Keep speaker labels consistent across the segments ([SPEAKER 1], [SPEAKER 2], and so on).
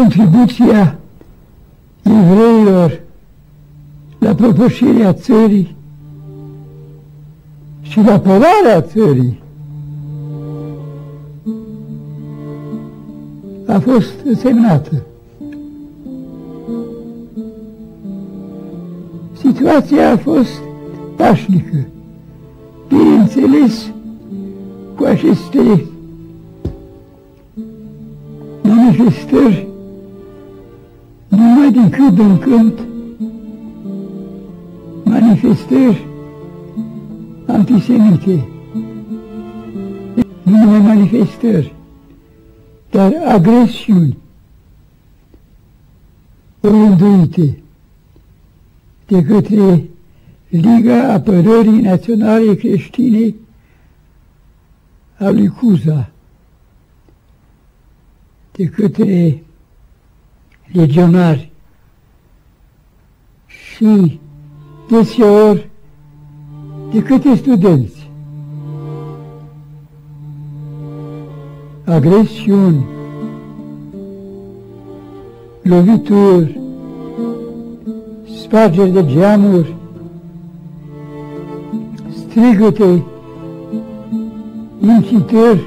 [SPEAKER 1] contribuția evreilor la propășirea țării și la apărarea țării a fost însemnată. Situația a fost pașnică, bineînțeles, cu aceste manifestări numai din când în când, manifestări antisemite, nu numai manifestări, dar agresiuni orânduite de către Liga Apărării Naționale Creștine a lui Cuza, de către legionari și deseori de către studenți. Agresiuni, lovituri, spargeri de geamuri, strigăte, incitări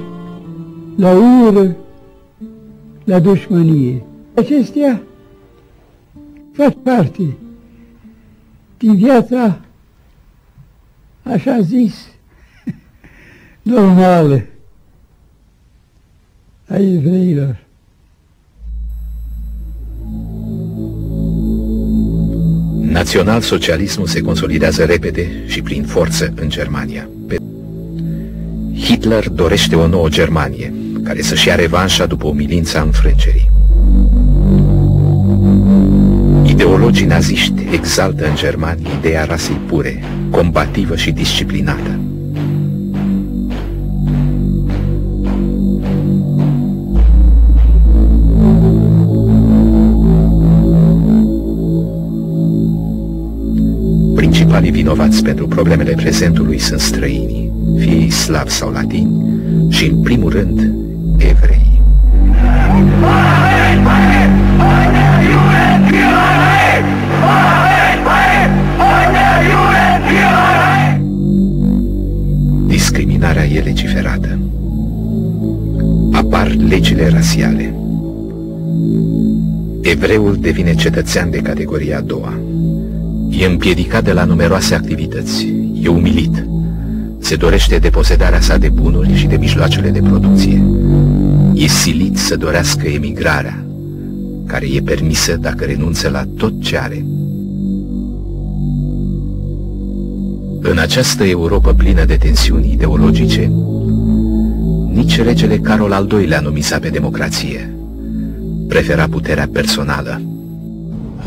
[SPEAKER 1] la ură, la dușmănie. Acestea fac parte din viața, așa zis, normală a evreilor.
[SPEAKER 2] Național-socialismul se consolidează repede și prin forță în Germania. Hitler dorește o nouă Germanie, care să-și ia revanșa după umilința înfrângerii. Ideologii naziști exaltă în germani ideea rasei pure, combativă și disciplinată. Principalii vinovați pentru problemele prezentului sunt străinii, fie ei slavi sau latini, și în primul rând evrei. Discriminarea e legiferată. Apar legile rasiale. Evreul devine cetățean de categoria a doua. E împiedicat de la numeroase activități, e umilit. Se dorește deposedarea sa de bunuri și de mijloacele de producție. E silit să dorească emigrarea, care e permisă dacă renunță la tot ce are. În această Europă plină de tensiuni ideologice, nici regele Carol al II-lea nu misa pe democrație. Prefera puterea personală.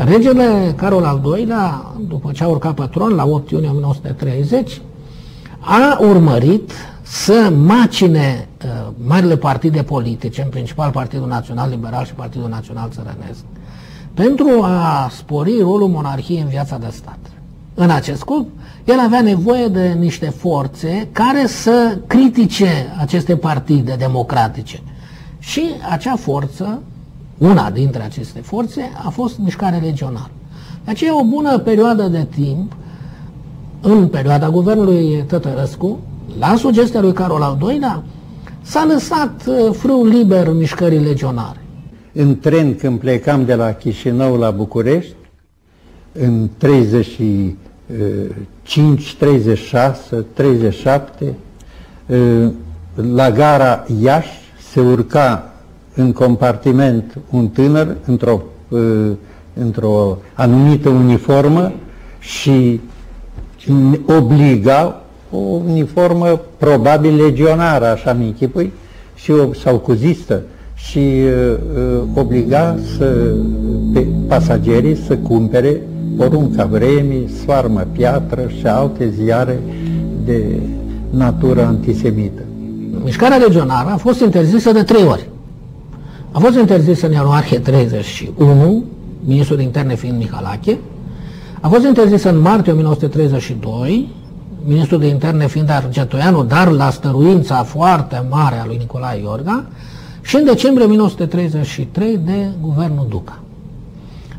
[SPEAKER 3] Regele Carol al II-lea, după ce a urcat pe tron la 8 iunie 1930, a urmărit să macine marile partide politice, în principal Partidul Național Liberal și Partidul Național Țărănesc, pentru a spori rolul monarhiei în viața de stat. În acest scop, el avea nevoie de niște forțe care să critique aceste partide democratice. Și acea forță, una dintre aceste forțe, a fost mișcarea legionară. De aceea, o bună perioadă de timp, în perioada guvernului Tătărescu, la sugestia lui Carol al II-lea, s-a lăsat frâu liber mișcării legionare.
[SPEAKER 4] În tren, când plecam de la Chișinău la București, în 35, 36, 37, la gara Iași se urca în compartiment un tânăr într-o anumită uniformă și obliga o uniformă probabil legionară, așa mi închipui, sau cuzistă, și obliga pe pasagerii să cumpere Porunca Vremii, Sfarmă Piatră și alte ziare de natură antisemită.
[SPEAKER 3] Mișcarea legionară a fost interzisă de 3 ori. A fost interzisă în ianuarie 31, ministrul de interne fiind Mihalache. A fost interzisă în martie 1932, ministrul de interne fiind Argentoianu, dar la stăruința foarte mare a lui Nicolae Iorga. și în decembrie 1933 de guvernul Duca.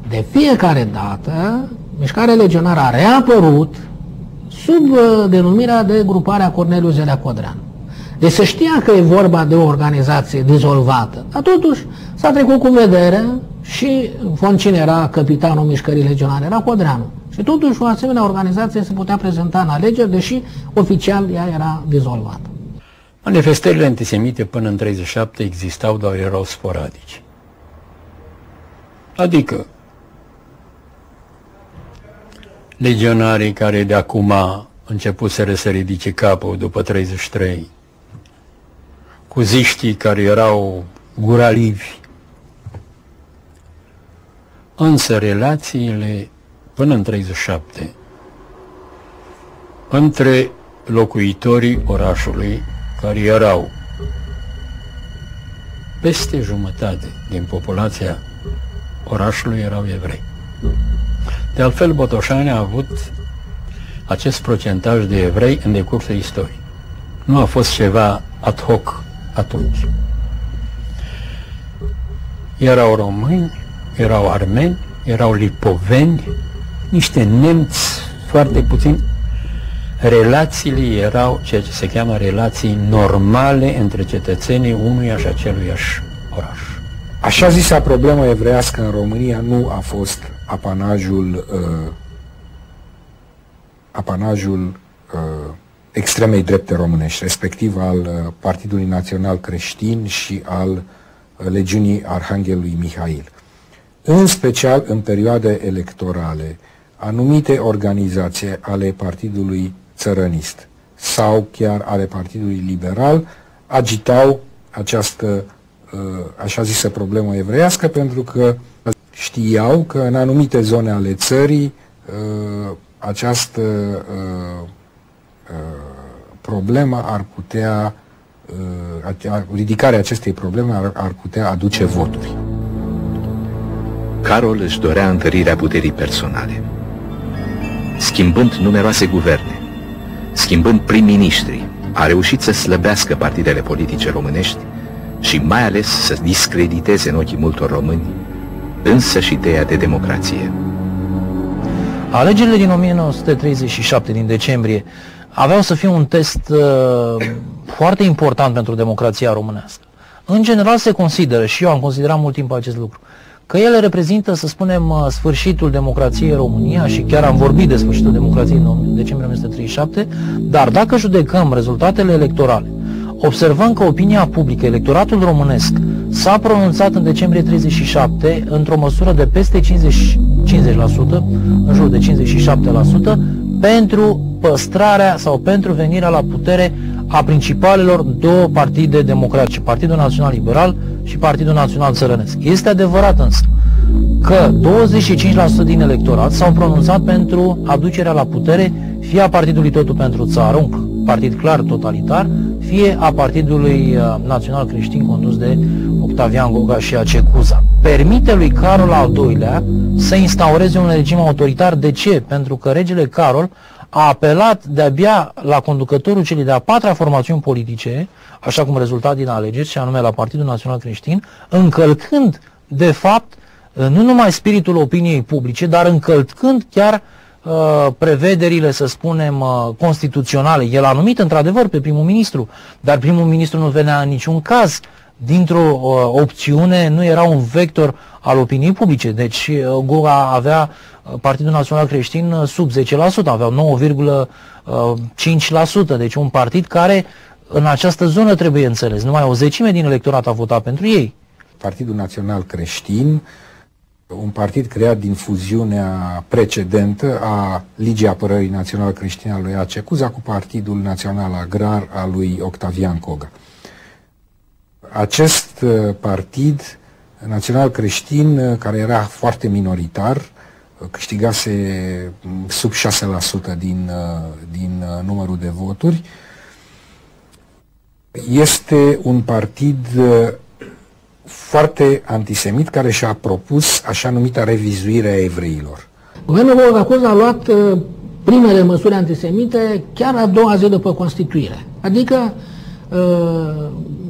[SPEAKER 3] De fiecare dată, Mișcarea Legionară a reapărut sub denumirea de Gruparea Corneliu Zelea Codreanu. Deci se știa că e vorba de o organizație dizolvată, dar totuși s-a trecut cu vedere și Foncine era capitanul Mișcării Legionare, era Codreanu. Și totuși o asemenea organizație se putea prezenta în alegeri, deși oficial ea era dizolvată.
[SPEAKER 4] Manifestările antisemite până în 37 existau, dar erau sporadice. Adică legionarii care de acum începuseră să ridice capul după 33, cuziștii care erau guralivi. Însă relațiile până în 37 între locuitorii orașului, care erau peste jumătate din populația orașului, erau evrei. De altfel, Botoșani a avut acest procentaj de evrei în decursul istoriei. Nu a fost ceva ad hoc atunci. Erau români, erau armeni, erau lipoveni, niște nemți foarte puțini. Relațiile erau ceea ce se cheamă relații normale între cetățenii unuia și aceluiași oraș.
[SPEAKER 5] Așa zisa problemă evreiască în România nu a fost apanajul extremei drepte românești, respectiv al Partidului Național Creștin și al Legiunii Arhanghelului Mihail. În special în perioade electorale, anumite organizații ale Partidului Țărănist sau chiar ale Partidului Liberal agitau această așa zisă problemă evreiască, pentru că știau că în anumite zone ale țării această problemă ar putea, ridicarea acestei probleme ar putea aduce voturi.
[SPEAKER 2] Carol își dorea întărirea puterii personale. Schimbând numeroase guverne, schimbând prim-ministri, a reușit să slăbească partidele politice românești și mai ales să discrediteze în ochii multor români însăși ideea de democrație.
[SPEAKER 6] Alegerile din 1937, din decembrie, aveau să fie un test foarte important pentru democrația românească. În general se consideră, și eu am considerat mult timp acest lucru, că ele reprezintă, să spunem, sfârșitul democrației în România, și chiar am vorbit de sfârșitul democrației în decembrie 1937, dar dacă judecăm rezultatele electorale, observăm că opinia publică, electoratul românesc, s-a pronunțat în decembrie 37 într-o măsură de peste 50%, în jur de 57%, pentru păstrarea sau pentru venirea la putere a principalelor două partide democratice, Partidul Național Liberal și Partidul Național Țărănesc. Este adevărat însă că 25% din electorat s-au pronunțat pentru aducerea la putere fie a Partidului Totul pentru Țară, un partid clar totalitar, fie a Partidului Național Creștin condus de Octavian Goga și Acecuza. Permite lui Carol al II-lea să instaureze un regim autoritar. De ce? Pentru că regele Carol a apelat de-abia la conducătorul celei de-a patra formațiuni politice, așa cum rezulta din alegeri, și anume la Partidul Național Creștin, încălcând, de fapt, nu numai spiritul opiniei publice, dar încălcând chiar prevederile, să spunem, constituționale. El a numit într-adevăr pe primul ministru, dar primul ministru nu venea în niciun caz dintr-o opțiune, nu era un vector al opiniei publice. Deci Goga avea Partidul Național Creștin sub 10%, avea 9,5%, deci un partid care în această zonă trebuie înțeles. Numai o zecime din electorat a votat pentru ei.
[SPEAKER 5] Partidul Național Creștin, un partid creat din fuziunea precedentă a Ligii Apărării Național Creștine a lui Acecuza cu Partidul Național Agrar al lui Octavian Goga. Acest partid național creștin, care era foarte minoritar, câștigase sub 6% din numărul de voturi, este un partid foarte antisemit care și-a propus așa numita revizuire a evreilor.
[SPEAKER 3] Guvernul Goga a luat primele măsuri antisemite chiar a doua zi după Constituire. Adică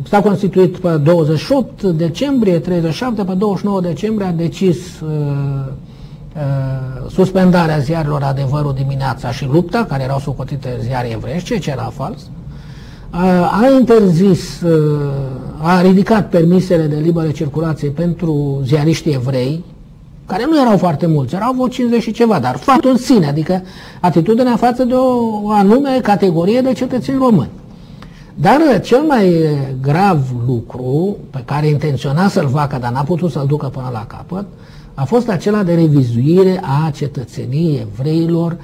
[SPEAKER 3] s-a constituit pe 28 decembrie 37, pe 29 decembrie a decis suspendarea ziarilor Adevărul Dimineața și Lupta, care erau socotite ziare evreiești, ceea ce era fals. A interzis, a ridicat permisele de liberă circulație pentru ziariștii evrei, care nu erau foarte mulți, erau vreo 50 și ceva, dar faptul în sine, adică atitudinea față de o anume categorie de cetățeni români. Dar cel mai grav lucru pe care intenționa să-l facă, dar n-a putut să-l ducă până la capăt, a fost acela de revizuire a cetățeniei evreilor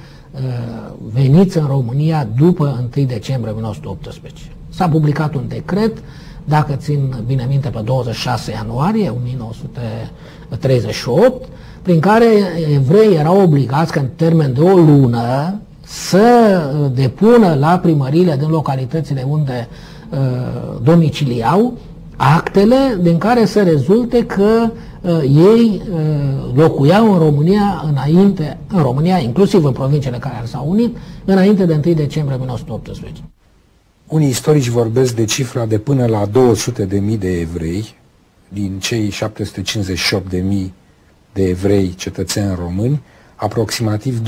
[SPEAKER 3] veniți în România după 1 decembrie 1918. S-a publicat un decret, dacă țin bine minte, pe 26 ianuarie 1938, prin care evreii erau obligați că în termen de o lună să depună la primăriile din localitățile unde domiciliau actele din care să rezulte că ei locuiau în România înainte, în România, inclusiv în provinciile care s-au unit, înainte de 1 decembrie 1918.
[SPEAKER 5] Unii istorici vorbesc de cifra de până la 200.000 de evrei, din cei 758.000 de evrei cetățeni români, aproximativ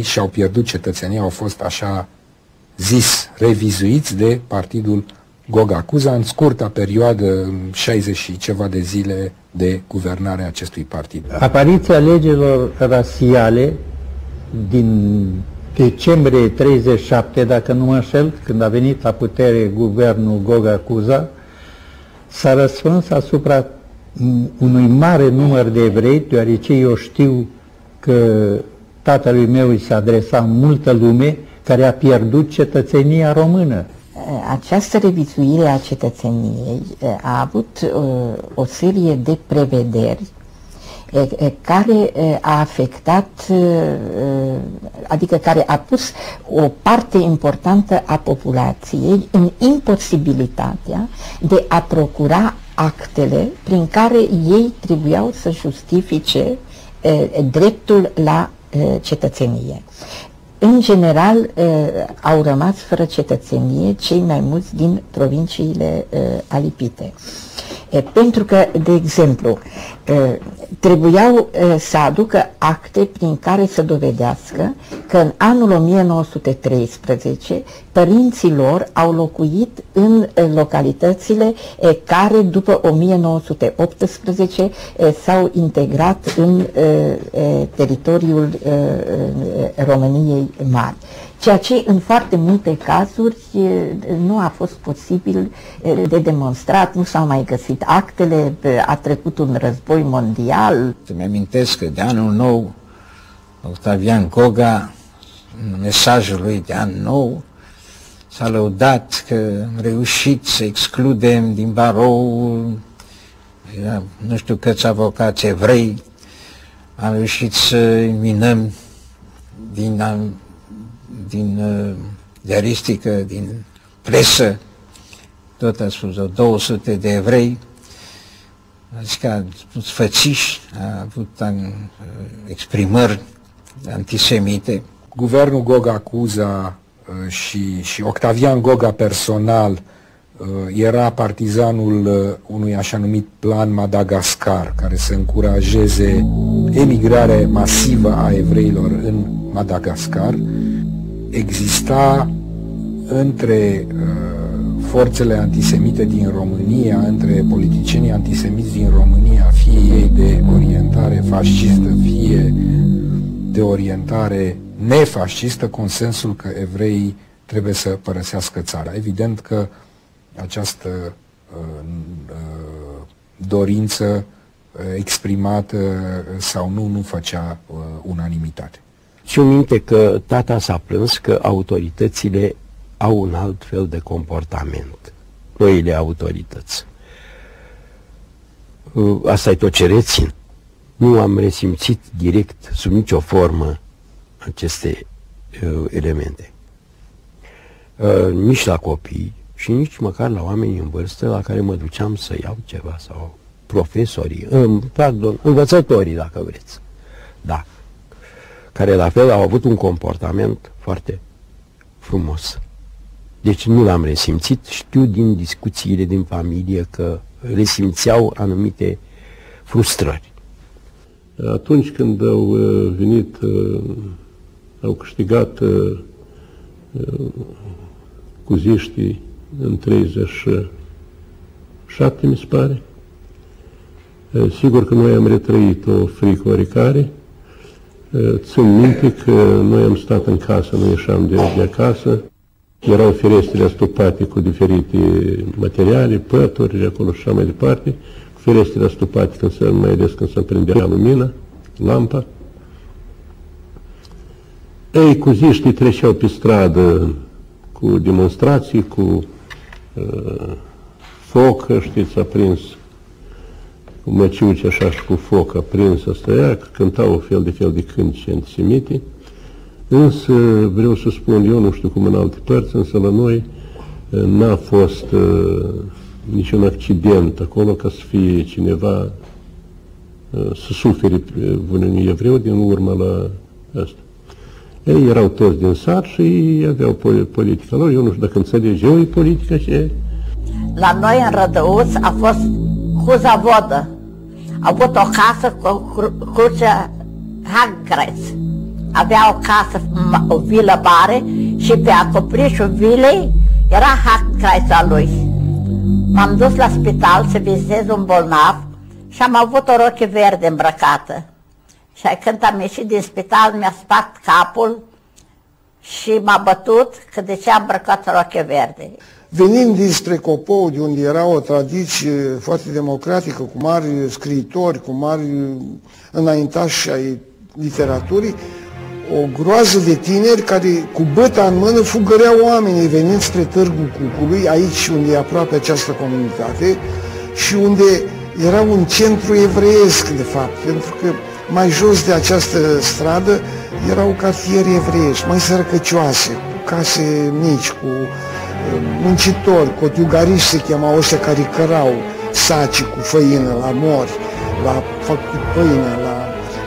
[SPEAKER 5] 200.000 și-au pierdut cetățenia, au fost așa zis, revizuiți de partidul Goga-Cuza în scurta perioadă, 60 și ceva de zile de guvernare a acestui partid.
[SPEAKER 4] Apariția legilor rasiale din decembrie 37, dacă nu mă înșel, când a venit la putere guvernul Goga-Cuza, s-a răspuns asupra unui mare număr de evrei, deoarece eu știu că tatălui meu îi se adresa multă lume care a pierdut cetățenia română.
[SPEAKER 7] Această revizuire a cetățeniei a avut o serie de prevederi care a afectat, adică care a pus o parte importantă a populației în imposibilitatea de a procura actele prin care ei trebuiau să justifice dreptul la cetățenie. În general, au rămas fără cetățenie cei mai mulți din provinciile alipite. Pentru că, de exemplu, trebuiau să aducă acte prin care să dovedească că în anul 1913 părinții lor au locuit în localitățile care după 1918 s-au integrat în teritoriul României Mari. Ceea ce în foarte multe cazuri nu a fost posibil de demonstrat, nu s-au mai găsit actele, a trecut un război mondial.
[SPEAKER 8] Îmi amintesc că de anul nou, Octavian Goga, în mesajul lui de an nou, s-a lăudat că am reușit să excludem din baroul, nu știu câți avocați evrei, am reușit să eliminăm din diaristică, din presă, tot a spus, 200 de evrei, adică a spus fățiși, a avut exprimări antisemite.
[SPEAKER 5] Guvernul Goga-Cuza și Octavian Goga personal era partizanul unui așa numit plan Madagascar, care să încurajeze emigrarea masivă a evreilor în Madagascar. Exista între forțele antisemite din România, între politicienii antisemiți din România, fie ei de orientare fascistă, fie de orientare nefascistă, consensul că evreii trebuie să părăsească țara. Evident că această dorință exprimată sau nu făcea unanimitate.
[SPEAKER 9] Țin minte că tata s-a plâns că autoritățile au un alt fel de comportament, noile autorități. Asta e tot ce rețin. Nu am resimțit direct, sub nicio formă, aceste elemente. Nici la copii și nici măcar la oameni în vârstă la care mă duceam să iau ceva, sau profesorii, învățătorii, dacă vreți. Da. Care la fel au avut un comportament foarte frumos. Deci nu l-am resimțit, știu din discuțiile din familie că resimțeau anumite frustrări.
[SPEAKER 10] Atunci când au venit, au câștigat cuziștii în 37, mi se pare, sigur că noi am retrăit o frică oricare. Țin minte că noi am stat în casă, nu ieșeam de acasă, erau ferestrele astupate cu diferite materiale, pături, acolo și așa mai departe, cu ferestrele astupate, mai ales când se împrindea lumina, lampa. Ei, cuziștii treceau pe stradă cu demonstrații, cu foc, știți, aprins, cu măciuci așa și cu foc aprins, asta cântau fel de cântice antisemite. Însă, vreau să spun, eu nu știu cum în alte părți, însă la noi n-a fost niciun accident acolo ca să fie cineva să sufere vreun evreu din urmă la asta. Ei erau toți din sat și aveau politica lor. Eu nu știu dacă înțelegi eu politica ce.
[SPEAKER 11] La noi în Rădăuț a fost Cuza Vodă. A avut o casă cu crucea Hagkreuz. Avea o casă, o vilă mare și pe acoperișul vilei era Hagkreuz-a lui. M-am dus la spital să vizitez un bolnav și am avut o roche verde îmbrăcată. Și când am ieșit din spital, mi-a spart capul și m-a bătut că de ce am îmbrăcat roche verde.
[SPEAKER 12] Venind dinspre Copou, de unde era o tradiție foarte democratică, cu mari scriitori, cu mari înaintași ai literaturii, o groază de tineri care cu băta în mână fugăreau oamenii venind spre Târgul Cucului, aici unde e aproape această comunitate și unde era un centru evreiesc, de fapt, pentru că mai jos de această stradă erau cartiere evreiești, mai sărăcăcioase, cu case mici, cu muncitori, cotiugariși se chemau ăștia care cărau saci cu făină la mori, la făcut pâine,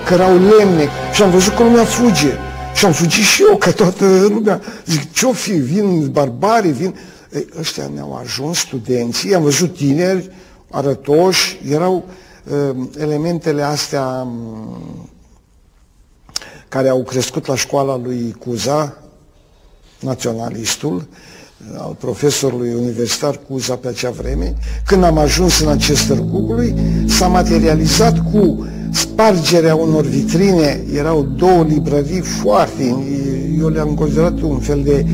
[SPEAKER 12] cărau lemne și am văzut că lumea fuge. Și am fugit și eu, că toată lumea, zic, ce-o fi, vin barbari, vin... Ei, ăștia ne-au ajuns studenții, am văzut tineri, arătoși, erau elementele astea care au crescut la școala lui Cuza, naționalistul, al profesorului universitar Cuza pe acea vreme. Când am ajuns în acest Târg Cucului, s-a materializat cu spargerea unor vitrine. Erau două librării foarte, eu le-am considerat un fel de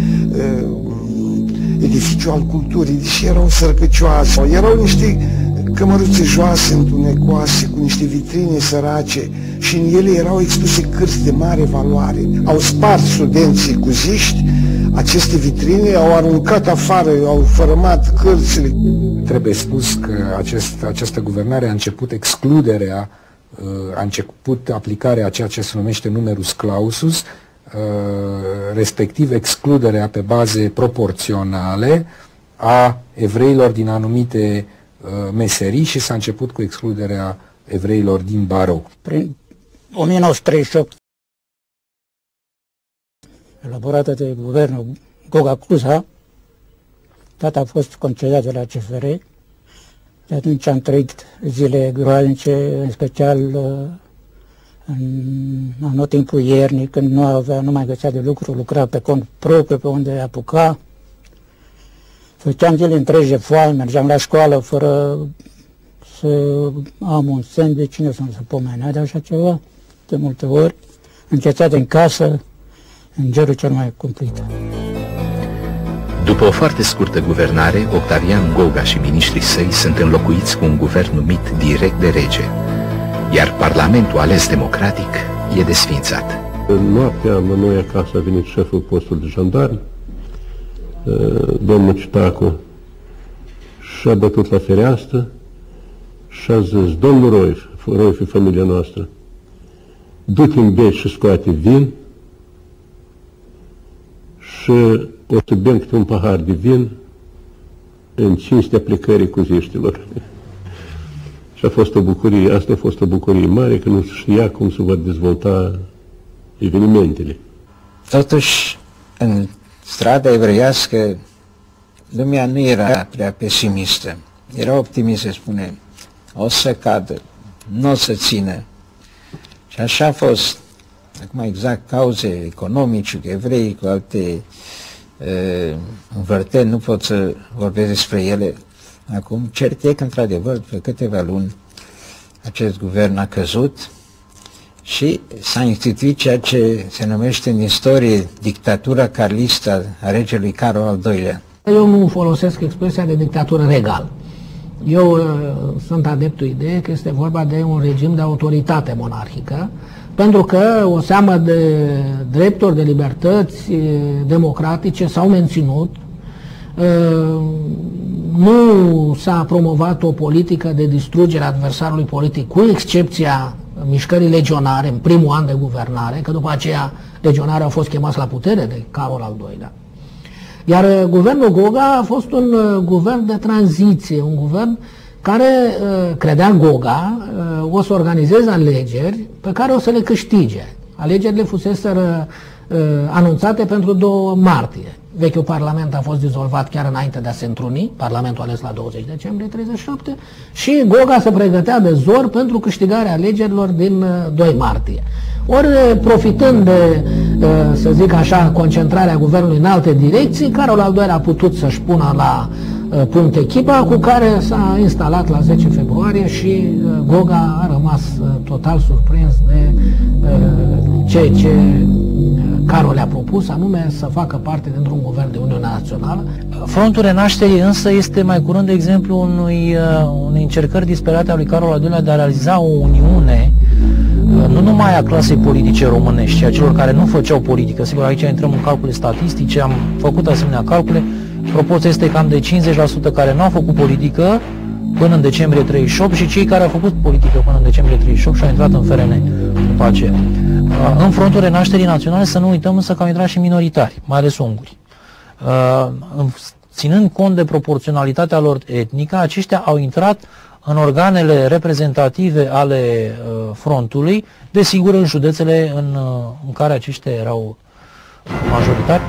[SPEAKER 12] edificiu al culturii, deși erau sărăcăcioase. Erau niște cămăruțe joase, întunecoase, cu niște vitrine sărace și în ele erau expuse cărți de mare valoare. Au spart studenții cuziști aceste vitrine, au aruncat afară, au fărâmat cărțile.
[SPEAKER 5] Trebuie spus că această guvernare a început excluderea, a început aplicarea a ceea ce se numește numerus clausus, respectiv excluderea pe baze proporționale a evreilor din anumite meserii și s-a început cu excluderea evreilor din barou.
[SPEAKER 13] Prin 1938, elaborată de guvernul Goga Cuza, tata a fost concediat de la CFR. De atunci am trăit zile groaznice, în special în anotimpul iernii, când nu mai găsea de lucru, lucra pe cont propriu, pe unde apuca. Făceam zile întregi de foame, mergeam la școală fără să am un sandwich, cine să nu se pomenea de așa ceva, de multe ori, închețat în casă, în gerul cel mai cumplit.
[SPEAKER 2] După o foarte scurtă guvernare, Octavian Goga și miniștrii săi sunt înlocuiți cu un guvern numit direct de rege, iar parlamentul ales democratic e desființat.
[SPEAKER 10] În noaptea, la noi acasă a venit șeful postului de jandarmi, domnul Citacu, și-a bătut la fereastră și a zis: domnul Roif e familia noastră, du-te în bec și scoate vin și o să bem câte un pahar de vin în cinstea plecării cuziștilor. Și a fost o bucurie, asta a fost o bucurie mare, că nu știa cum se vor dezvolta evenimentele.
[SPEAKER 8] Totuși, în strada evreiască lumea nu era prea pesimistă, era optimistă, spune, o să cadă, nu o să țină. Și așa a fost. Acum exact cauze economice, cu evrei, cu alte învârteli, nu pot să vorbesc despre ele acum. Cert e că, într-adevăr, după câteva luni, acest guvern a căzut și s-a instituit ceea ce se numește în istorie dictatura carlistă a regelui Carol al II-lea.
[SPEAKER 3] Eu nu folosesc expresia de dictatură regală. Eu sunt adeptul ideii că este vorba de un regim de autoritate monarhică, pentru că o seamă de drepturi, de libertăți democratice s-au menținut. Nu s-a promovat o politică de distrugere a adversarului politic, cu excepția mișcării legionare în primul an de guvernare, că după aceea legionarii au fost chemați la putere de Carol al II-lea. Iar guvernul Goga a fost un guvern de tranziție, un guvern care, credea Goga, o să organizeze alegeri pe care o să le câștige. Alegerile fuseseră anunțate pentru 2 martie. Vechiul parlament a fost dizolvat chiar înainte de a se întruni, parlamentul ales la 20 decembrie 37, și Goga se pregătea de zor pentru câștigarea alegerilor din 2 martie. Ori, profitând de, să zic așa, concentrarea guvernului în alte direcții, Carol al II-lea a putut să-și pună la punct echipa cu care s-a instalat la 10 februarie și Goga a rămas total surprins de ceea ce Carol le-a propus, anume să facă parte dintr-un guvern de Uniunea Națională.
[SPEAKER 6] Frontul Renașterii însă este mai curând de exemplu unei încercări disperate a lui Carol al II-lea de a realiza o uniune nu numai a clasei politice românești, ci a celor care nu făceau politică. Sigur, aici intrăm în calcule statistice, am făcut asemenea calcule. Proporția este cam de 50% care nu au făcut politică până în decembrie 38 și cei care au făcut politică până în decembrie 38 și au intrat în FRN după aceea. În frontul Renașterii Naționale să nu uităm însă că au intrat și minoritari, mai ales unguri. Ținând cont de proporționalitatea lor etnică, aceștia au intrat în organele reprezentative ale frontului, desigur în județele în care aceștia erau majoritari.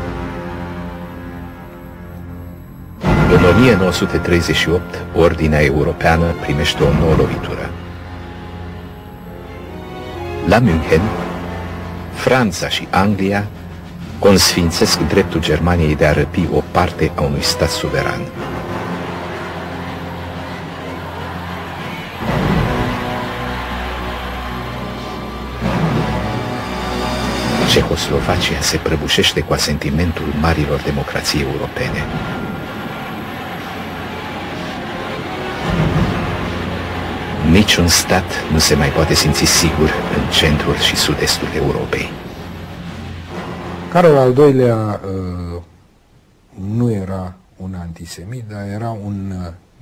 [SPEAKER 2] În 1938, Ordinea Europeană primește o nouă lovitură. La München, Franța și Anglia consfințesc dreptul Germaniei de a răpi o parte a unui stat suveran. Cehoslovacia se prăbușește cu asentimentul marilor democrații europene. Niciun stat nu se mai poate simți sigur în centrul și sud-estul Europei.
[SPEAKER 5] Carol al II-lea nu era un antisemit,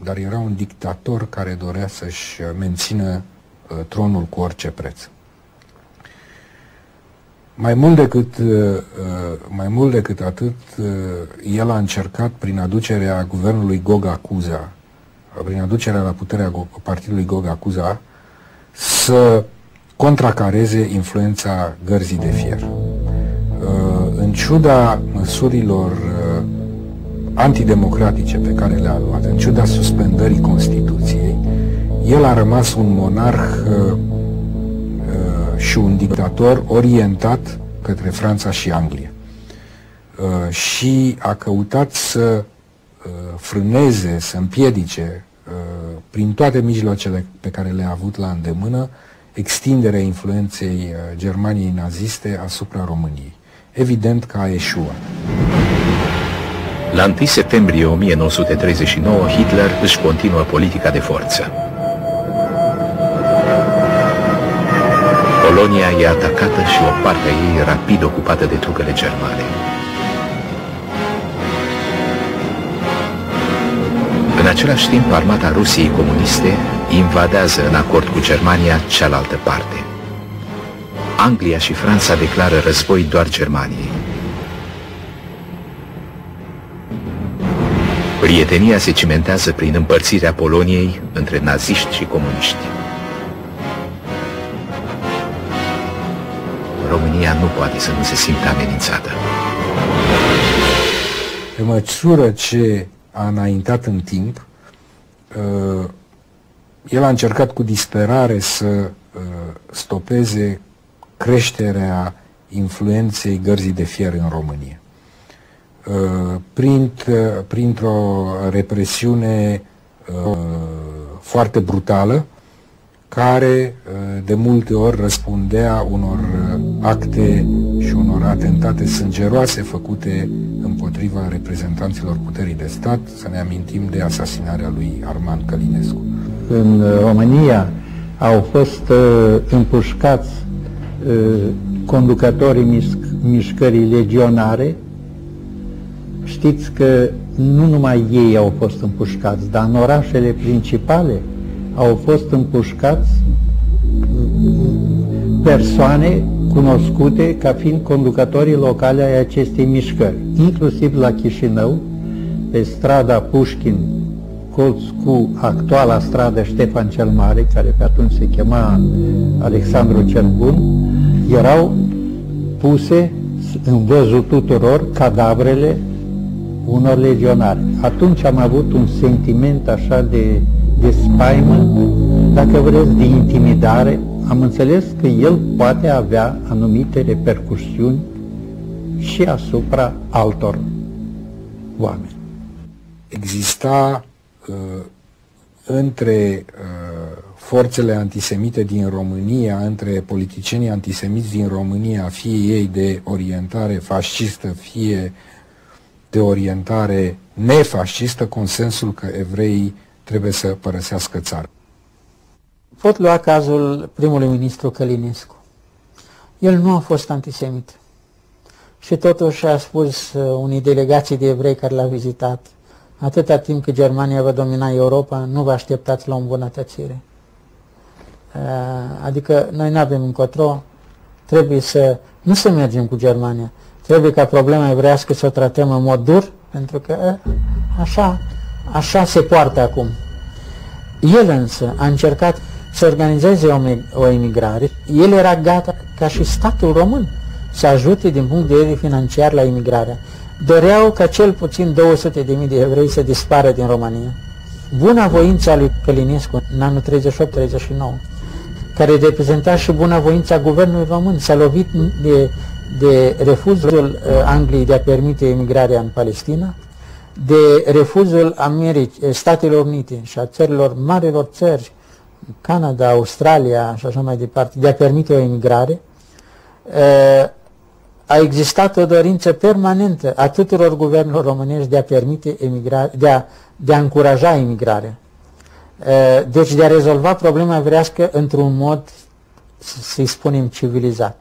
[SPEAKER 5] dar era un dictator care dorea să-și mențină tronul cu orice preț. Mai mult decât atât, el a încercat prin aducerea guvernului Goga-Cuza, prin aducerea la puterea partidului Goga-Cuza, să contracareze influența gărzii de fier. În ciuda măsurilor antidemocratice pe care le-a luat, în ciuda suspendării Constituției, el a rămas un monarh și un dictator orientat către Franța și Anglia. Și a căutat să frâneze, să împiedice prin toate mijloacele pe care le-a avut la îndemână extinderea influenței Germaniei naziste asupra României. Evident că a eșuat.
[SPEAKER 2] La 1 septembrie 1939, Hitler își continuă politica de forță. Polonia e atacată și o parte a ei rapid ocupată de trupele germane. În același timp, armata Rusiei comuniste invadează în acord cu Germania cealaltă parte. Anglia și Franța declară război doar Germaniei. Prietenia se cimentează prin împărțirea Poloniei între naziști și comuniști. România nu poate să nu se simtă amenințată.
[SPEAKER 5] Pe măsură ce a înaintat în timp. El a încercat cu disperare să stopeze creșterea influenței gărzii de fier în România. Printr-o represiune foarte brutală, care de multe ori răspundea unor acte și unor atentate sângeroase făcute împotriva reprezentanților puterii de stat. Să ne amintim de asasinarea lui Arman Călinescu.
[SPEAKER 14] În România au fost împușcați conducătorii mișcării legionare. Știți că nu numai ei au fost împușcați, dar în orașele principale au fost împușcați persoane cunoscute ca fiind conducătorii locale ai acestei mișcări, inclusiv la Chișinău, pe strada Pușkin, colț cu actuala stradă Ștefan cel Mare, care pe atunci se chema Alexandru cel Bun, erau puse în văzul tuturor cadavrele unor legionari. Atunci am avut un sentiment așa de spaimă, dacă vreți, de intimidare. Am înțeles că el poate avea anumite repercusiuni și asupra altor oameni.
[SPEAKER 5] Exista între forțele antisemite din România, între politicienii antisemiți din România, fie ei de orientare fascistă, fie de orientare nefascistă, consensul că evreii trebuie să părăsească țara.
[SPEAKER 13] Pot lua cazul primului ministru Călinescu. El nu a fost antisemit. Și totuși a spus unei delegații de evrei care l-a vizitat: atâta timp cât Germania va domina Europa, nu vă așteptați la o îmbunătățire. Adică noi nu avem încotro, trebuie nu să mergem cu Germania, trebuie ca problema evreiască să o tratăm în mod dur, pentru că așa se poartă acum. El însă a încercat să organizeze o emigrare. El era gata, ca și statul român, să ajute din punct de vedere financiar la emigrarea. Doreau ca cel puțin 200.000 de evrei să dispară din România. Bunavoința lui Călinescu în anul 38-39, care reprezenta și bunavoința guvernului român, s-a lovit de refuzul Angliei de a permite emigrarea în Palestina, de refuzul Statelor Unite și a țărilor, marilor țări, Canada, Australia și așa mai departe, de a permite o emigrare. A existat o dorință permanentă a tuturor guvernelor românești de a permite de a încuraja emigrarea. Deci de a rezolva problema evrească într-un mod, să-i spunem, civilizat.